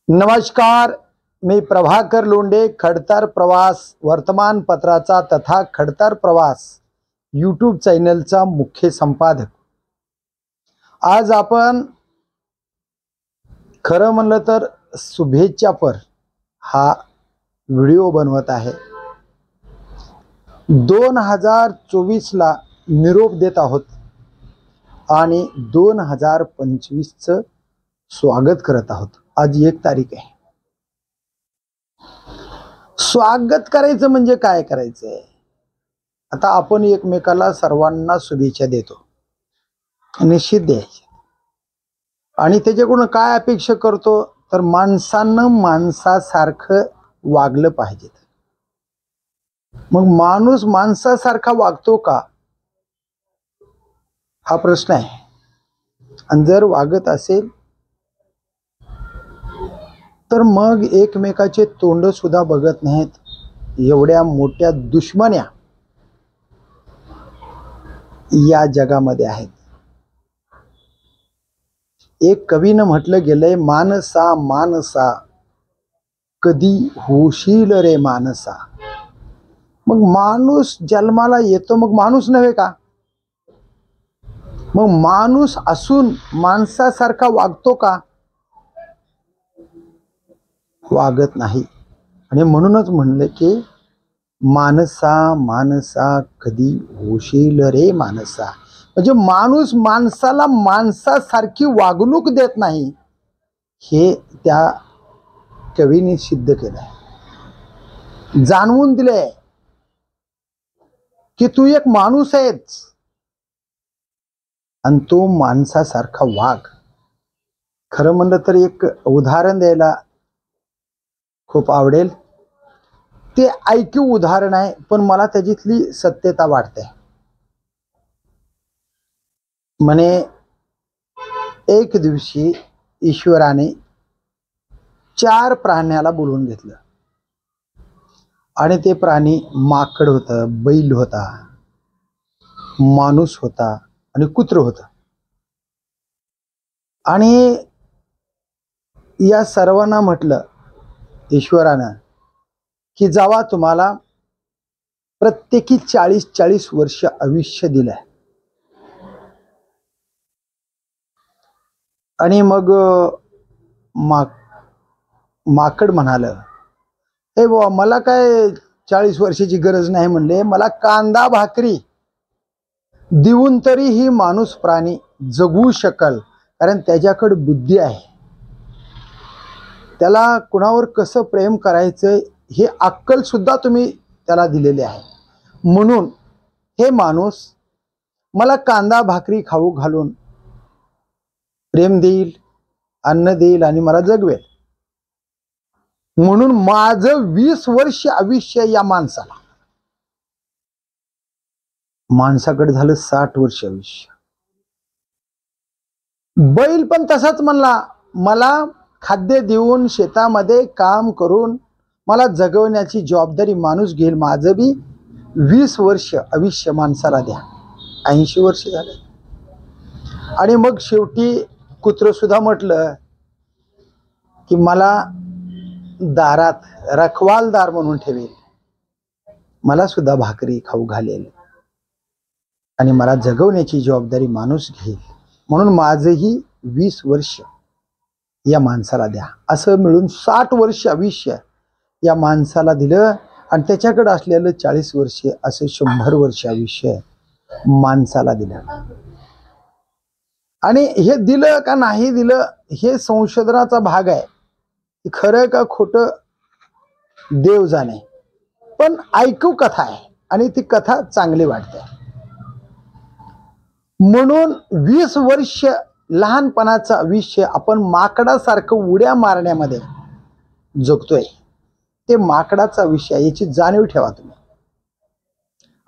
नमस्कार, मी प्रभाकर लोंढे, खडतर प्रवास वर्तमानपत्राचा तथा खडतर प्रवास यूट्यूब चॅनलचा मुख्य संपादक। आज आपण खरं म्हणलं तर शुभेच्छापर हा व्हिडिओ बनवत आहे। 2024 ला निरोप देत आहोत आणि 2025 चं स्वागत करत आहोत। आज 1 तारीख आहे। स्वागत करायचं म्हणजे काय करायचंय? आता आपण एकमेकाला सर्वांना शुभेच्छा देतो, निश्चित द्यायची, आणि त्याच्याकडून काय अपेक्षा करतो तर माणसानं माणसासारखं वागलं पाहिजे। मग माणूस माणसासारखा वागतो का हा प्रश्न आहे। आणि जर वागत असेल तर मग एकमेकाचे तोंड सुद्धा बघत नाहीत, एवढ्या मोठ्या दुश्मन्या या जगामध्ये आहेत। एक कवीनं म्हटलं गेलंय, मानसा मानसा कधी होशील रे मानसा। मग माणूस जन्माला येतो मग माणूस नव्हे का? मग माणूस असून माणसासारखा वागतो का? वागत नाही। आणि म्हणूनच म्हणलं की मानसा मानसा कधी होशील रे मानसा, म्हणजे माणूस माणसाला माणसासारखी वागणूक देत नाही, हे त्या कवीने सिद्ध केलंय, जाणवून दिलंय की तू एक माणूस आहेस आणि तो माणसासारखा वाग। खरं म्हणलं तर एक उदाहरण द्यायला खूप आवडेल। ते ऐक्यू उदाहरण आहे, पण मला त्याच्यातली सत्यता वाटते। म्हणे एक दिवशी ईश्वराने 4 प्राण्याला बोलवून घेतलं आणि ते प्राणी माकड होतं, बैल होता, माणूस होता आणि कुत्र होतं। आणि या सर्वांना म्हटलं ईश्वरानं की जावा, तुम्हाला प्रत्येकी 40-40 वर्ष आयुष्य दिलंय। आणि मग माकड म्हणालं, ए बाबा, मला काय 40 वर्षाची गरज नाही म्हणले, मला कांदा भाकरी देऊन तरी ही माणूस प्राणी जगू शकल, कारण त्याच्याकडे बुद्धी आहे, त्याला कुणावर कसं प्रेम करायचं हे अक्कल सुद्धा तुम्ही त्याला दिलेले आहे। म्हणून हे माणूस मला कांदा भाकरी खाऊ घालून प्रेम देईल, अन्न देईल आणि मला जगवेल। म्हणून माझं 20 वर्ष आयुष्य या माणसाला, माणसाकडे झालं 60 वर्ष आयुष्य। बैल पण तसाच म्हणला, मला खाद्य देऊन शेतामध्ये काम करून मला जगवण्याची जबाबदारी माणूस घेईल, माझं बी 20 वर्ष आयुष्य माणसाला द्या। 80 वर्ष झाले। आणि मग शेवटी कुत्र सुद्धा म्हटलं की मला दारात रखवालदार म्हणून ठेवेल, मला सुद्धा भाकरी खाऊ घालेल आणि मला जगवण्याची जबाबदारी माणूस घेईल, म्हणून माझंही 20 वर्ष या माणसाला द्या। असं मिळून 60 वर्ष आयुष्य या माणसाला दिलं आणि त्याच्याकडे असलेलं 40 वर्ष असं 100 वर्ष आयुष्य माणसाला दिलं। आणि हे दिलं का नाही दिलं हे संशोधनाचा भाग आहे, खरं का खोटं देव जाणे, पण ऐकू कथा आहे आणि ती कथा चांगली वाटते। म्हणून 20 वर्ष लहानपणाचं आयुष्य आपण माकडासारखं उड्या मारण्यामध्ये जगतोय, ते माकडाचा विषय, याची जाणीव ठेवा तुम्ही।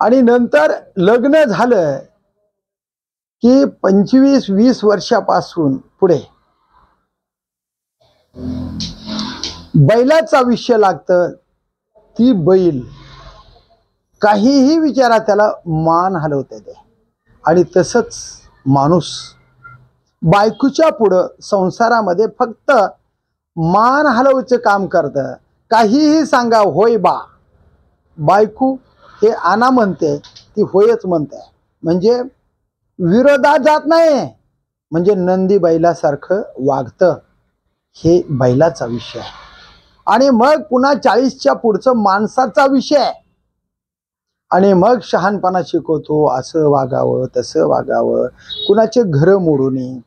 आणि नंतर लग्न झालं की 25-20 वर्षापासून पुढे बैलाचं आयुष्य लागतं। ती बैल काहीही विचारा त्याला मान हलवते ते। आणि तसंच माणूस बायकोच्या पुढं संसारामध्ये फक्त मान हलवचं काम करतं. काहीही सांगा होय बा. बायको हे आना म्हणते ती होयच म्हणते, म्हणजे विरोधात जात नाही, म्हणजे नंदी बैलासारखं वागतं. हे बैलाचा विषय आहे. आणि मग पुन्हा 40च्या पुढचं माणसाचा विषय आहे. आणि मग शहाणपणा शिकवतो, असं वागावं तसं वागावं, कुणाचे घर मोडू नये,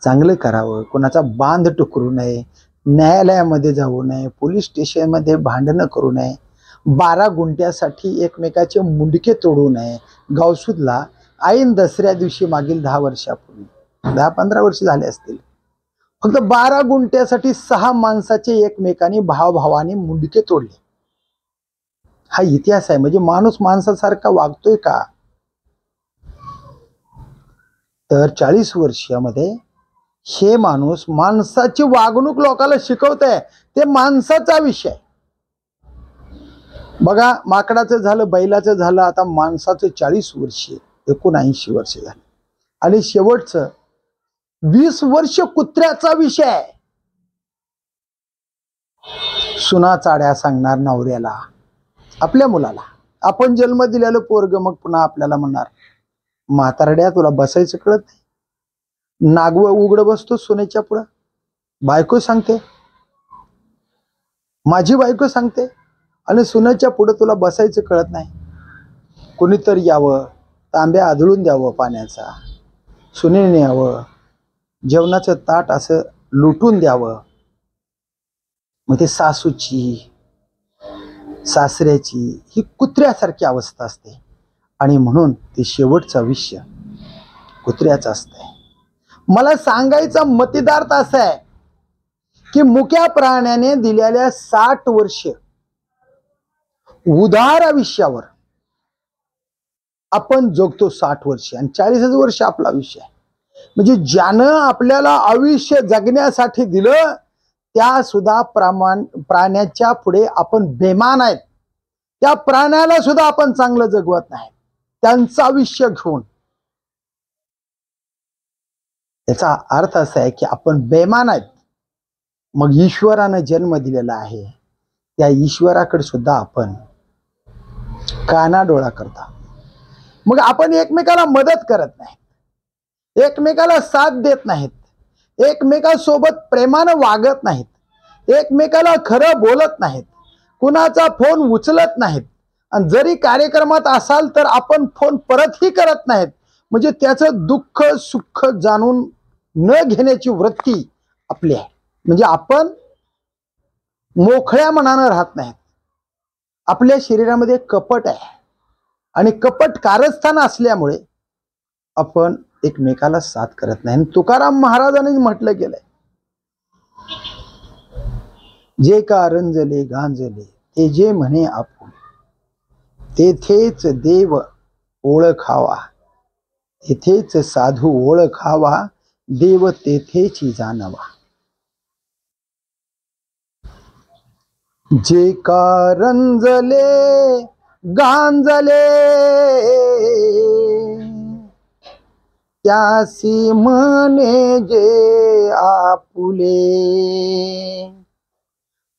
चांगलं करावं, कुणाचा बांध टुकरू नये, न्यायालयामध्ये जाऊ नये, पोलीस स्टेशनमध्ये भांडणं करू नये, 12 गुंठ्यासाठी एकमेकाचे मुंडके तोडू नये. गावसूदला ऐन दसऱ्या दिवशी मागील 10 वर्षापूर्वी, 10-15 वर्ष झाले असतील, फक्त 12 गुंठ्यासाठी 6 माणसाचे एकमेकांनी भावाभावाने मुंडके तोडले. हा इतिहास आहे. म्हणजे माणूस माणसासारखा वागतोय का? तर 40 वर्षामध्ये हे माणूस माणसाची वागणूक लोकांना शिकवतंय. ते माणसाचा विषय. बघा, माकडाचं झालं, बैलाचं झालं, आता माणसाचं 40 वर्षे, 79 वर्ष झाले. आणि शेवटचं 20 वर्ष कुत्र्याचा विषय आहे. सुना चाड्या सांगणार नवऱ्याला, आपल्या मुलाला. आपण जन्म दिलेलं पोरग मग पुन्हा आपल्याला म्हणणार, म्हातारड्या तुला बसायचं कळत नाही, नागव उघड बसतो सुनेच्या पुढं. बायको सांगते, माझी बायको सांगते, आणि सुनेच्या पुढं तुला बसायचं कळत नाही. कोणीतरी यावं, तांब्या आदळून द्यावं पाण्याचा, सुनेने यावं, जेवणाचं ताट असं लुटून द्यावं. मग ते सासूची सासऱ्याची ही कुत्र्यासारखी अवस्था असते. आणि म्हणून ते शेवटचा विषय कुत्र्याचा असतंय. मला सांगायचा मतिदार्थ असा आहे की मुक्या प्राण्याने दिलेल्या 60 वर्ष उदार आयुष्यावर आपण जगतो 60 वर्ष, आणि 40 वर्ष आपला विषय. म्हणजे ज्यानं आपल्याला आयुष्य जगण्यासाठी दिलं त्या सुद्धा प्राण्याच्या पुढे आपण बेमान आहेत. त्या प्राण्याला सुद्धा आपण चांगलं जगवत नाही, त्यांचं आयुष्य घेऊन. याचा अर्थ असा आहे की आपण बेमान आहेत. मग ईश्वरानं जन्म दिलेला आहे, त्या ईश्वराकडे सुद्धा आपण कानाडोळा करता. मग आपण एकमेकाला मदत करत नाही, एकमेकाला साथ देत नाहीत, एकमेकांसोबत प्रेमानं वागत नाहीत, एकमेकाला खरं बोलत नाहीत, कुणाचा फोन उचलत नाहीत, आणि जरी कार्यक्रमात असाल तर आपण फोन परतही करत नाहीत. म्हणजे त्याचं दुःख सुख जाणून न घेण्याची वृत्ती आपली आहे. म्हणजे आपण मोकळ्या मनानं राहत नाहीत. आपल्या शरीरामध्ये कपट आहे, आणि कपट कारस्थान असल्यामुळे आपण एकमेकाला साथ करत नाही. तुकाराम महाराजांनी म्हटलं गेलंय, जे का रंजले गांजले ते जे म्हणे आपण, तेथेच देव ओळखावा, तेथेच साधू ओळखावा, देव तेथेची जाणवा. जे का रंजले गांजले त्यासी म्हणे जे आपुले,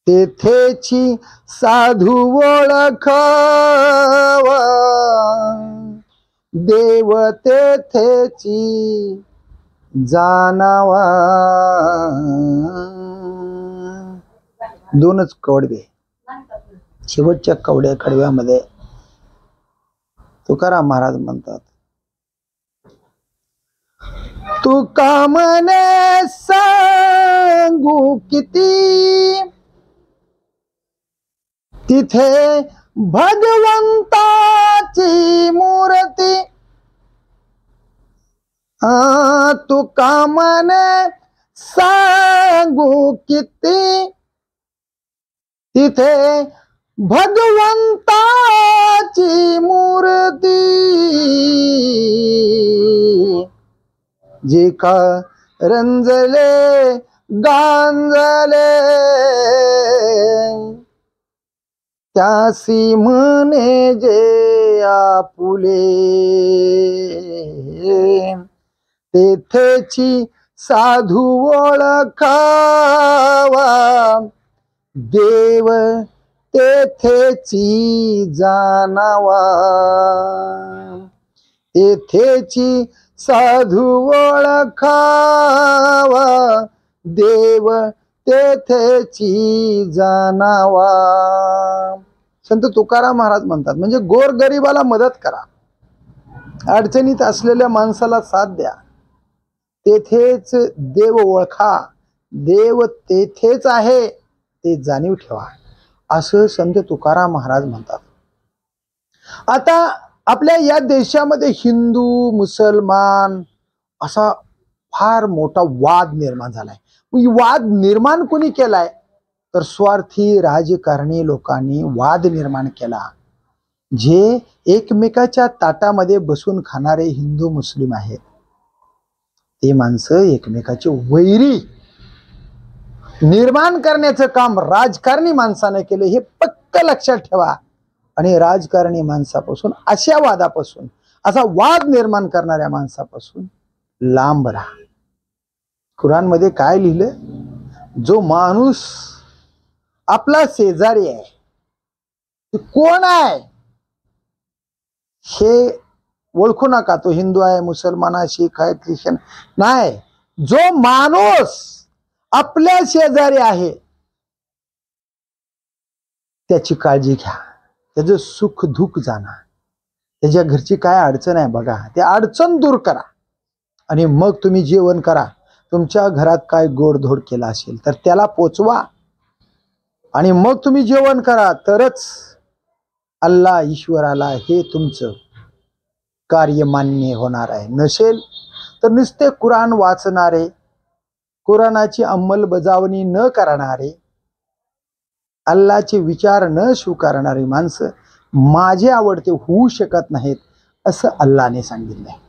तेथेची साधू ओळखावा, देव तेथेची जाणावा. दोनच कडवे. शेवटच्या कडव्यामध्ये तुकाराम महाराज म्हणतात, तुका म्हणे सांगू किती, तिथे भगवंताची मूर्ती. तुका म्हणे सांगू किती, तिथे भगवंताची मूर्ती. जे का रंजले गांजले त्यासी म्हणे जे आपुले, तेथेची साधू ओळखावा, देव तेथेची जाणावा, तेथेची साधू ओळखावा, देव तेथेची जाणावा. संत तुकाराम महाराज म्हणतात, म्हणजे गोरगरिबाला मदत करा, अडचणीत असलेल्या माणसाला साथ द्या, तेथेच देव ओळखा, देव तेथेच आहे ते जाणीव ठेवा, असं संत तुकाराम महाराज म्हणतात. आता आपल्या या देशामध्ये हिंदू मुसलमान असा फार मोठा वाद निर्माण झालाय. वाद निर्माण कोणी केलाय? तर स्वार्थी राजकारणी लोकांनी वाद निर्माण केला. जे एकमेकाच्या ताटामध्ये बसून खाणारे हिंदू मुस्लिम आहेत, ते माणसं एकमेकाचे वैरी निर्माण करण्याचं काम राजकारणी माणसाने केलं, हे पक्क लक्षात ठेवा. आणि राजकारणी माणसापासून, अशा वादापासून, असा वाद निर्माण करणाऱ्या माणसापासून लांब राहा. कुराणमध्ये काय लिहिलं? जो माणूस आपला शेजारी आहे तो कोण आहे हे ओळखू नका. तो हिंदू आहे, मुसलमान आहे, शीख आहे, ख्रिश्चन नाही. जो माणूस आपल्या शेजारी आहे त्याची काळजी घ्या, त्याचं सुख दुःख जाणा, त्याच्या घरची काय अडचण आहे बघा, ते अडचण दूर करा. आणि मग तुम्ही जेवण करा. तुमच्या घरात काय गोडधोड केला असेल तर त्याला पोचवा, आणि मग तुम्ही जेवण करा. तरच अल्लाह ईश्वराला हे तुमचं कार्य मान्य होणार आहे. नसेल तर नुसते कुराण वाचणारे, कुराणाची अंमलबजावणी न करणारे, अल्लाहचे विचार न स्वीकारणारी माणसं माझे आवडते होऊ शकत नाहीत, असं अल्लाहने सांगितलंय.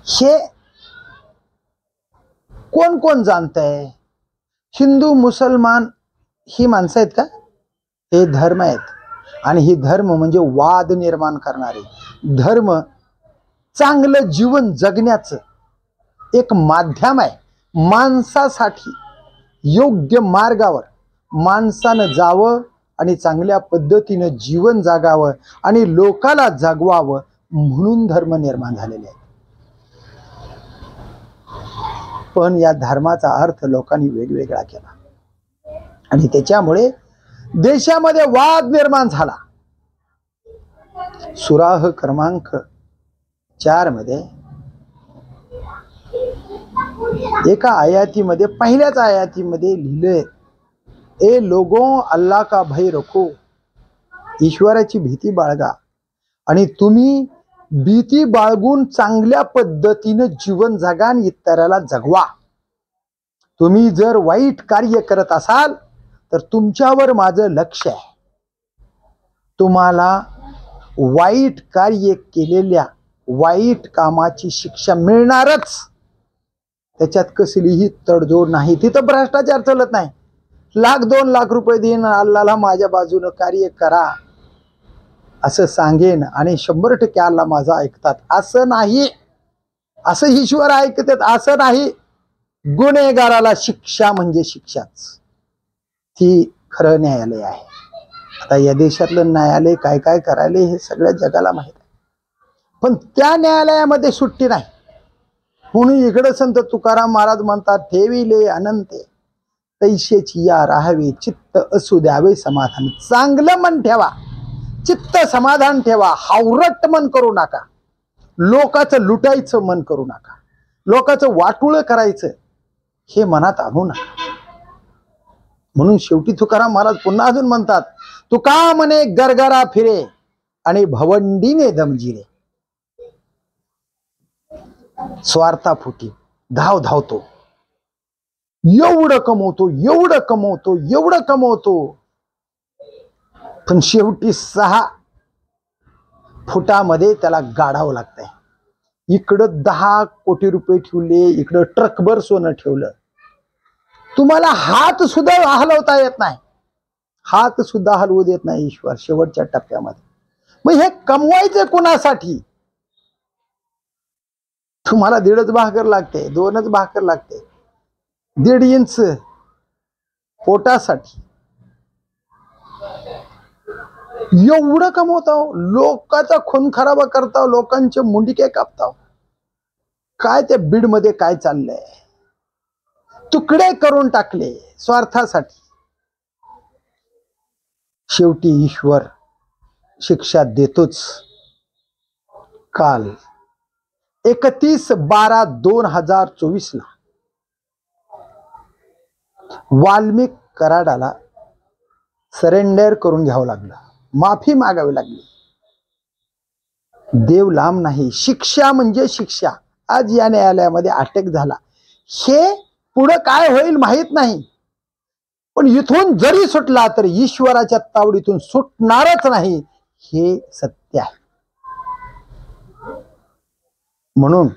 हे कोण कोण जाणतंय? हिंदू मुसलमान ही माणसं आहेत का? हे धर्म आहेत. आणि ही धर्म म्हणजे वाद निर्माण करणारे. धर्म चांगलं जीवन जगण्याचं एक माध्यम आहे. माणसासाठी योग्य मार्गावर माणसानं जावं आणि चांगल्या पद्धतीनं जीवन जगावं आणि लोकाला जगवावं म्हणून धर्म निर्माण झालेले आहे. पण या धर्माचा अर्थ लोकांनी वेगवेगळा केला आणि त्याच्यामुळे देशामध्ये वाद निर्माण झाला. सुराह क्रमांक 4 मध्ये एका आयातीमध्ये, पहिल्याच आयातीमध्ये लिहिलंय, ए लोगों अल्लाह का भय रखो, ईश्वराची भीती बाळगा आणि तुम्ही भीती बाळगून चांगल्या पद्धतीने जीवन जगा आणि इतराला जगवा. तुम्ही जर वाईट कार्य करत असाल तर तुमच्यावर माझं लक्ष आहे. तुम्हाला वाईट कार्य केलेल्या वाईट कामाची शिक्षा मिळणारच. त्याच्यात कसलीही तडजोड नाही. तिथं भ्रष्टाचार चालत नाही. 1,00,000-2 लाख रुपये देईन, अल्लाहला माझ्या बाजूने कार्य करा असं सांगेन आणि 100% अल्लाह माझा ऐकतात असं नाही. असं ईश्वर ऐकतात असं नाही. गुन्हेगाराला शिक्षा म्हणजे शिक्षाच. ती खरं न्यायालय आहे. आता या देशातलं न्यायालय काय काय करायला हे सगळ्या जगाला माहित आहे. पण त्या न्यायालयामध्ये सुट्टी नाही. म्हणून इकडे संत तुकाराम महाराज म्हणतात, ठेविले अनंते तैशेची या राहावे, चित्त असू द्यावे समाधान. चांगलं मन ठेवा, चित्त समाधान ठेवा. हावरट मन करू नका. लोकांचं लुटायचं मन करू नका. लोकांचं वाटुळ करायचं हे मनात आणू नका. म्हणून शेवटी तुकाराम महाराज पुन्हा अजून म्हणतात, तुका म्हणे गरगरा फिरे आणि भवंडीने दमजिरे. स्वार्थापोटी धाव धावतो, एवढं कमवतो, एवढं कमवतो, एवढं कमवतो, पण शेवटी 6 फुटामध्ये त्याला गाडावं लागतंय. इकडं 10 कोटी रुपये ठेवले, इकडं ट्रकभर सोनं ठेवलं. तुम्हाला हात सुद्धा हलवता येत नाही. हात सुद्धा हलवू देत नाही ईश्वर शेवटच्या टप्प्यामध्ये. मग हे कमवायचं कोणासाठी? तुम्हाला 1.5 भाकर लागते, 2च भाकर लागते, 1.5 इंच पोटासाठी एवढं कमवताव, लोकांचा खून खराबा करताव, लोकांचे मुंडके कापताव. काय त्या बीड मध्ये काय चाललंय? तुकडे करून टाकले स्वार्थासाठी. शेवटी ईश्वर शिक्षा देतोच. काल 31/12/2024 ला वाल्मिक कराडाला सरेंडर करून घ्यावं लागलं, माफी मागावी लागली. देव लांब नाही, शिक्षा म्हणजे शिक्षा. आज या न्यायालयामध्ये अटक झाला, हे पुढे काय होईल माहित नाही, पण इथून जरी सुटला तर ईश्वराच्या तावडीतून सुटणारच नाही, हे सत्य आहे. म्हणून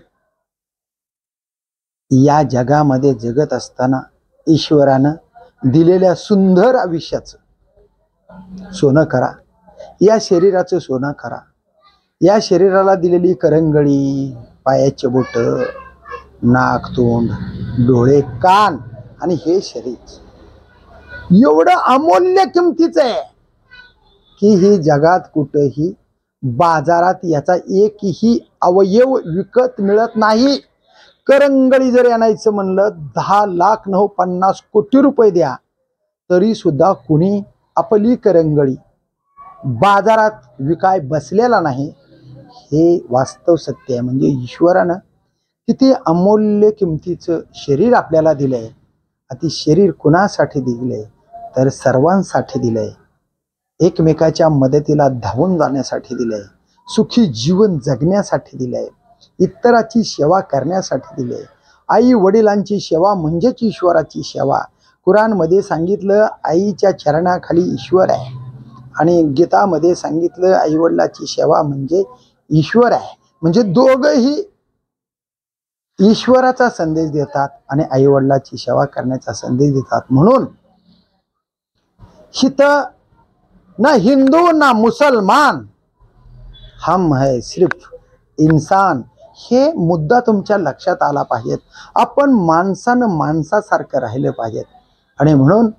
या जगामध्ये जगत असताना ईश्वरानं दिलेल्या सुंदर आयुष्याचं सोनं करा, या शरीराचं सोनं करा. या शरीराला दिलेली करंगळी, पायाचे बोट, नाक, तोंड, डोळे, कान आणि हे शरीर एवढं अमूल्य किमतीचं आहे की ही जगात कुठेही बाजारात याचा एकही अवयव विकत मिळत नाही. करंगळी जर आणायचं म्हणलं 10,50 कोटी रुपये द्या तरी सुद्धा कुणी आपली करंगळी बाजारात विकाय बसलेला नाही. हे वास्तव सत्य आहे. म्हणजे ईश्वरानं किती अमूल्य किमतीचं शरीर आपल्याला दिलंय. ती शरीर कुणासाठी दिलंय तर सर्वांसाठी दिलंय, एकमेकाच्या मदतीला धावून जाण्यासाठी दिलंय, सुखी जीवन जगण्यासाठी दिलंय, इतराची सेवा करण्यासाठी दिलंय. आई वडिलांची सेवा म्हणजेच ईश्वराची सेवा. कुराणमध्ये सांगितलं आईच्या चरणाखाली ईश्वर आहे, आणि गीतामध्ये सांगितलं आई वडिलाची सेवा म्हणजे ईश्वर आहे. म्हणजे दोघंही ईश्वराचा संदेश देतात आणि आई वडिलाची सेवा करण्याचा संदेश देतात. म्हणून हित ना हिंदू ना मुसलमान, हम है सिर्फ इंसान, हे मुद्दा तुमच्या लक्षात आला पाहिजेत. आपण माणसानं माणसासारखं राहिलं पाहिजेत. आणि म्हणून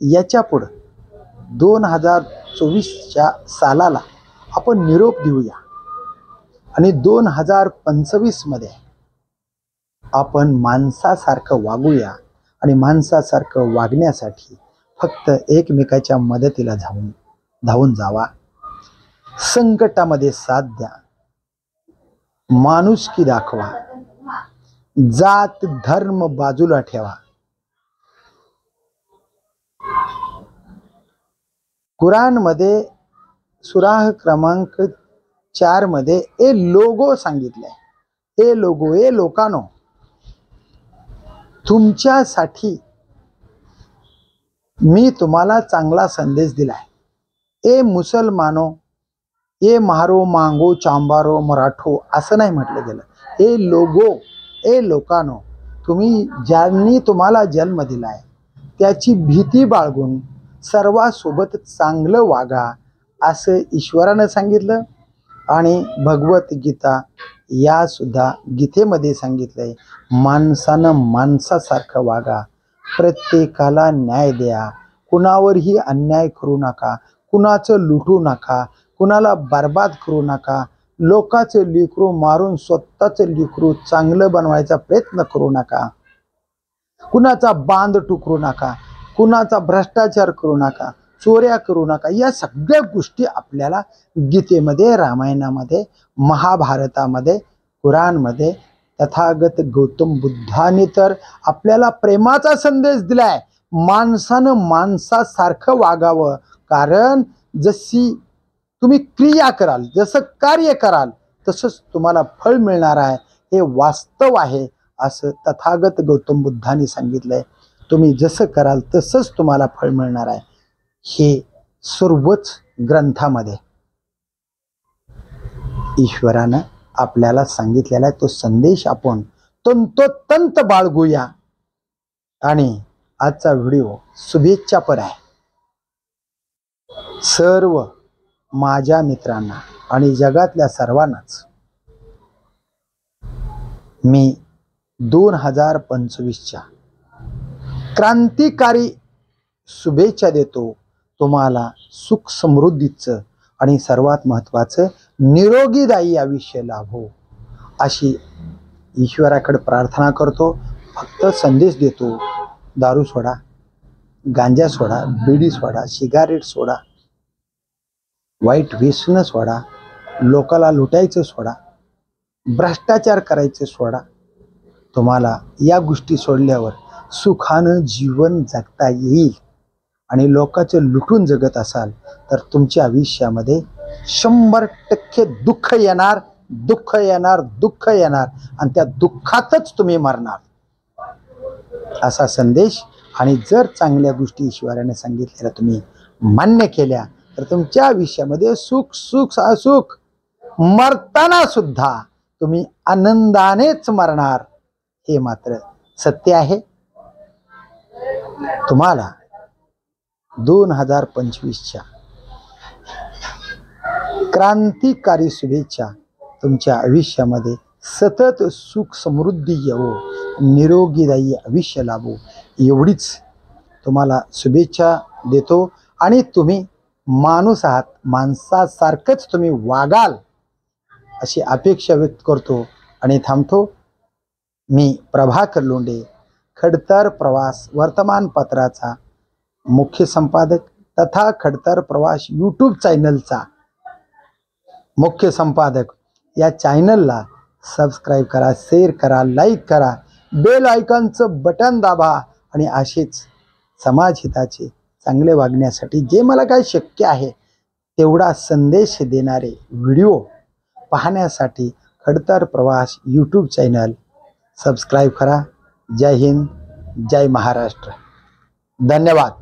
याच्या पुढं 2024च्या सालाला आपण निरोप देऊया आणि 2025 मध्ये आपण माणसासारखं वागूया. आणि माणसासारखं वागण्यासाठी फक्त एकमेकाच्या मदतीला धावून जावा. संकटामध्ये साथ द्या, माणुसकी दाखवा, जात धर्म बाजूला ठेवा. कुराणमध्ये सुराह क्रमांक 4 मध्ये ए लोगो सांगितलंय. ए लोगो, ए लोकांनो, तुमच्यासाठी मी तुम्हाला चांगला संदेश दिलाय. ए मुसलमानो, ए मारो मांगो चांबारो मराठो असं नाही म्हटलं गेलं. ए लोगो, ए लोकांनो, तुम्ही ज्यांनी तुम्हाला जन्म दिलाय त्याची भीती बाळगून सर्वांसोबत चांगलं वागा असं ईश्वरानं सांगितलं. आणि भगवद्गीता या सुद्धा गीतेमध्ये सांगितलंय माणसानं माणसासारखं वागा, प्रत्येकाला न्याय द्या, कुणावरही अन्याय करू नका, कुणाचं लुटू नका, कुणाला बर्बाद करू नका, लोकांचं लेकरू मारून स्वतःचं लेकरू चांगलं बनवायचा प्रयत्न करू नका, कुणाचा बांध टुकरू नका, कुणाचा भ्रष्टाचार करू नका, चोऱ्या करू नका. या सगळ्या गोष्टी आपल्याला गीतेमध्ये, रामायणामध्ये, महाभारतामध्ये, कुराणमध्ये तथागत गौतम बुद्धाने तर आपल्याला प्रेमाचा संदेश दिलाय. माणसानं माणसासारखं वागावं, कारण जशी तुम्ही क्रिया कराल, जसं कार्य कराल तसंच तुम्हाला फळ मिळणार आहे. हे वास्तव आहे असं तथागत गौतम बुद्धाने सांगितलंय. तुम्ही जसं कराल तसंच तुम्हाला फळ मिळणार आहे. हे सर्वच ग्रंथामध्ये ईश्वरानं आपल्याला सांगितलेला आहे. तो संदेश आपण तंतोतंत बाळगूया. आणि आजचा व्हिडिओ शुभेच्छापर आहे सर्व माझ्या मित्रांना आणि जगातल्या सर्वांनाच. मी 2025च्या क्रांतिकारी शुभेच्छा देतो. तुम्हाला सुख समृद्धीचं आणि सर्वात महत्त्वाचं निरोगीदायी आयुष्य लाभो अशी ईश्वराकडे प्रार्थना करतो. फक्त संदेश देतो, दारू सोडा, गांजा सोडा, बिडी सोडा, सिगारेट सोडा, वाईट व्यसन सोडा, लोकाला लुटायचं सोडा, भ्रष्टाचार करायचं सोडा. तुम्हाला या गोष्टी सोडल्यावर सुखानं जीवन जगता येईल. आणि लोकांचे लुटून जगत असाल तर तुमच्या आयुष्यामध्ये 100% दुःख येणार, दुःख येणार, दुःख येणार आणि त्या दुःखातच तुम्ही मरणार असा संदेश. आणि जर चांगल्या गोष्टी ईश्वराने सांगितलेल्या तुम्ही मान्य केल्या तर तुमच्या आयुष्यामध्ये सुख सुख असुख मरताना सुद्धा तुम्ही आनंदानेच मरणार, हे मात्र सत्य आहे. तुम्हाला 2025च्या क्रांतिकारी शुभेच्छा. तुमच्या आयुष्यामध्ये सतत सुख समृद्धी येवो, निरोगीदायी आयुष्य लाभो एवढीच तुम्हाला शुभेच्छा देतो. आणि तुम्ही माणूस आहात, माणसासारखंच तुम्ही वागाल अशी अपेक्षा व्यक्त करतो आणि थांबतो. मी प्रभाकर लोंढे, खडतर प्रवास वर्तमानपत्राचा मुख्य संपादक तथा खडतर प्रवास यूट्यूब चॅनलचा मुख्य संपादक. या चॅनलला सबस्क्राईब करा, शेअर करा, लाईक करा, बेल आयकॉनचं बटन दाबा आणि असेच समाजहिताचे चांगले वागण्यासाठी जे मला काय शक्य आहे तेवढा संदेश देणारे व्हिडिओ पाहण्यासाठी खडतर प्रवास यूट्यूब चॅनल सबस्क्राईब करा. जय हिंद, जय महाराष्ट्र. धन्यवाद.